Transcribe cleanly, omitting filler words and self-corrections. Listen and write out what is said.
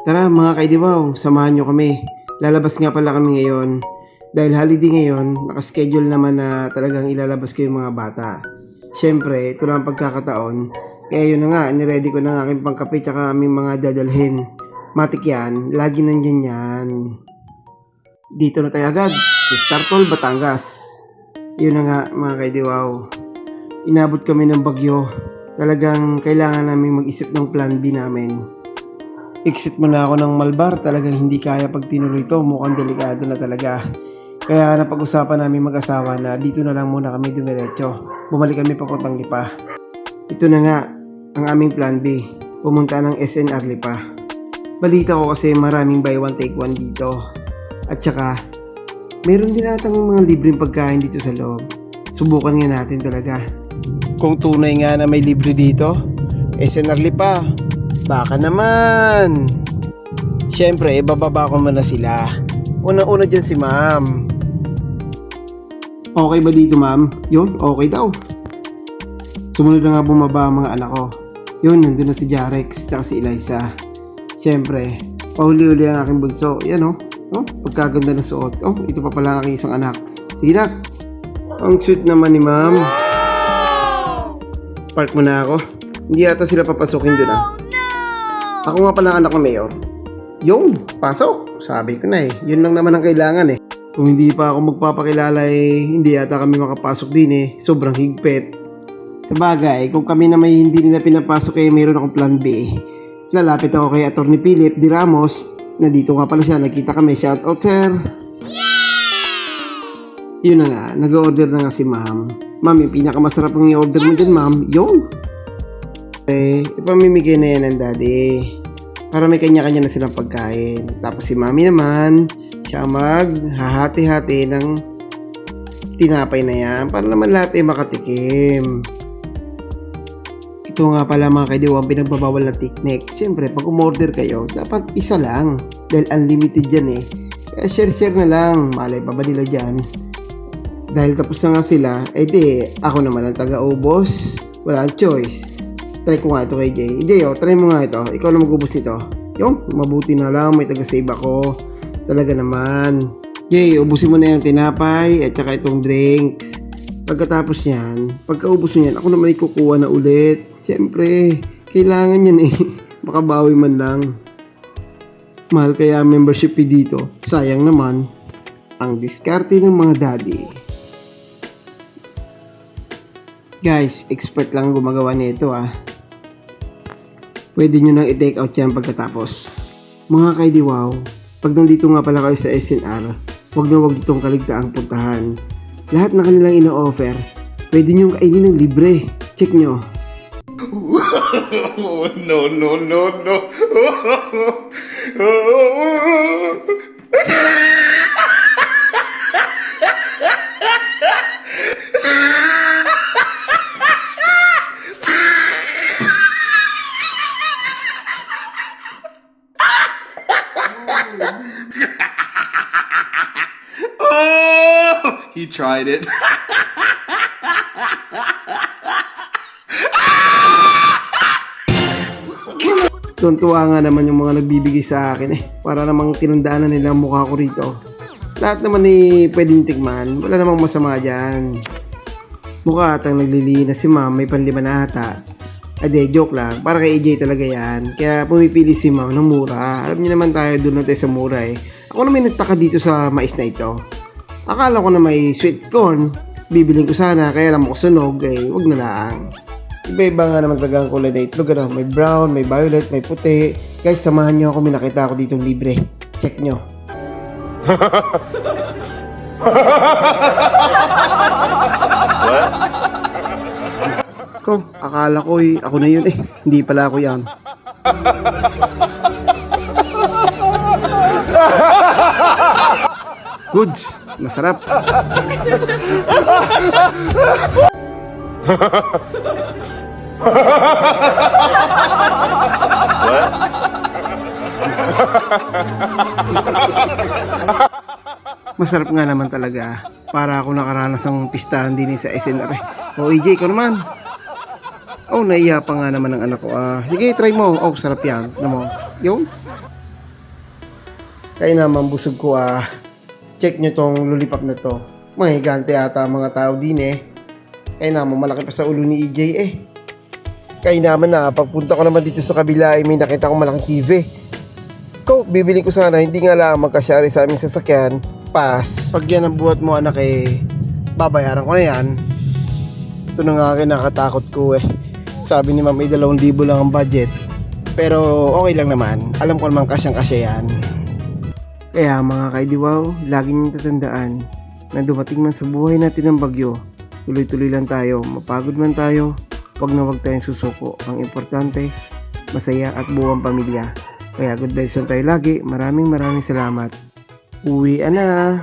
Tara mga kaidiwaw, samahan nyo kami. Lalabas nga pala kami ngayon. Dahil holiday ngayon, nakaschedule naman na talagang ilalabas ko yung mga bata. Siyempre, ito lang ang pagkakataon. Kaya yun na nga, niready ko na ang aking pangkape tsaka aming mga dadalhin. Matik yan, lagi nandyan yan. Dito na tayo agad, sa Startol, Batangas. Yun na nga mga kaidiwaw. Inabot kami ng bagyo. Talagang kailangan namin mag-isip ng plan B namin. Exit muna ako ng Malbar, talagang hindi kaya pag tinuloy to, mukhang delikado na talaga. Kaya napag-usapan namin mag-asawa na dito na lang muna kami dumiretso. Bumalik kami papuntang Lipa. Ito na nga, ang aming plan B, pumunta ng SNR Lipa. Balita ko kasi maraming buy one take one dito. At saka, meron din natang mga libreng pagkain dito sa loob. Subukan nga natin talaga. Kung tunay nga na may libre dito, SNR Lipa, baka naman. Siyempre, bababa ko muna sila. Una-una dyan si ma'am. Okay ba dito ma'am? Yun, okay daw. Sumunod na nga bumaba ang mga anak ko. Yun, nandun na si Jarex tsaka si Eliza. Siyempre, pahuli-huli ang aking bunso. Yan oh. Pagkaganda na suot. Oh, ito pa pala ang aking isang anak. Sige na. Ang sweet naman ni ma'am. Park muna ako. Hindi yata sila papasukin doon ah. Ako nga pala ang anak ng mayor. Yung, pasok. Sabi ko na eh. Yun lang naman ang kailangan eh. Kung hindi pa ako magpapakilala eh, hindi yata kami makapasok din eh. Sobrang higpit. Sabagay, kung kami na may hindi nila pinapasok eh, mayroon akong plan B. Lalapit ako kay Atty. Philip D. Ramos. Nandito nga pala siya. Nakita kami. Shout out sir. Yun na nga. Nag-order na nga si ma'am. Ma'am, yung pinakamasarap ang i-order mo dyan ma'am. Yung. Ipamimigay na yan ng daddy. Para may kanya-kanya na silang pagkain. Tapos si mami naman, siya maghahati-hati ng tinapay na yan para naman lahat ay makatikim. Ito nga pala mga kaidiwang pinagbabawal ng tiknik. Siyempre, pag umorder kayo, dapat isa lang. Dahil unlimited yan eh. Kaya share-share na lang. Malay pa ba nila dyan? Dahil tapos na nga sila, di ako naman ang taga-ubos. Wala ang choice. Try ko nga ito kay Jay. Jay, try mo nga ito. Ikaw na mag-ubos nito. Yung, mabuti na lang. May taga-save ako. Talaga naman. Jay, ubusin mo na yung tinapay at saka itong drinks. Pagkatapos yan, pagkaubos nyo yan, ako naman ikukuha na ulit. Siyempre, kailangan yan eh. Makabawi man lang. Mahal kaya membership fee dito. Sayang naman. Ang diskarte ng mga daddy. Guys, expert lang gumagawa nito ah. Pwede nyo nang i-take out yan pagkatapos. Mga kaidiwaw, pag nandito nga pala kayo sa SNR, huwag itong kaligtaang puntahan. Lahat na kanilang ino-offer, pwede nyo kainin ng libre. Check nyo. No, no, no, no. Oh, he tried it. Tuntua nga naman yung mga nagbibigay sa akin eh. Para namang tinandaan na nila ang mukha ko rito. Lahat naman eh pwedeng tikman. Wala namang masama dyan. Mukha atang naglilinis si ma'am. May panlima na ata. Joke lang. Para kay AJ talaga yan. Kaya pumipili si ma'am ng mura. Alam niyo naman tayo doon natin sa mura eh. Ako naman nagtaka dito sa mais na ito. Akala ko na may sweet corn. Bibiling ko sana. Kaya lang ako sunog eh. Huwag na lang. Iba-iba nga naman talaga ang kulay na itlog. May brown, may violet, may puti. Guys, samahan nyo ako. May nakita ako ditong libre. Check nyo. What? Ko, akala ko eh. Ako na yun eh. Hindi pala ako yan. Goods. Masarap. What? Masarap nga naman talaga. Para ako nakaranas ng pistahan din sa SNR. O AJ, ikaw naman. Oh, naiya pa nga naman ng anak ko. Sige, try mo. Oh, sarap yan. Ano mo? Yung? Kaya naman busog ko check nyo tong lollipop na to. Mga higante ata mga tao din Kaya naman malaki pa sa ulo ni EJ Kaya naman pagpunta ko naman dito sa kabila may nakita ko malaking TV. Bibili ko sana, hindi nga lang magkasyari sa aming sasakyan. Pass. Pag yan ang buhat mo anak babayaran ko na yan. Ito na nga kinakatakot ko Sabi ni ma'am 2,000 lang ang budget. Pero okay lang naman. Alam ko naman kasyang-kasya yan. Kaya mga kaidiwaw, lagi niyong tatandaan na dumating man sa buhay natin ng bagyo, tuloy-tuloy lang tayo, mapagod man tayo, wag na wag tayong susuko. Ang importante, masaya at buwang pamilya. Kaya good vibes lang tayo lagi. Maraming salamat. Uwi na.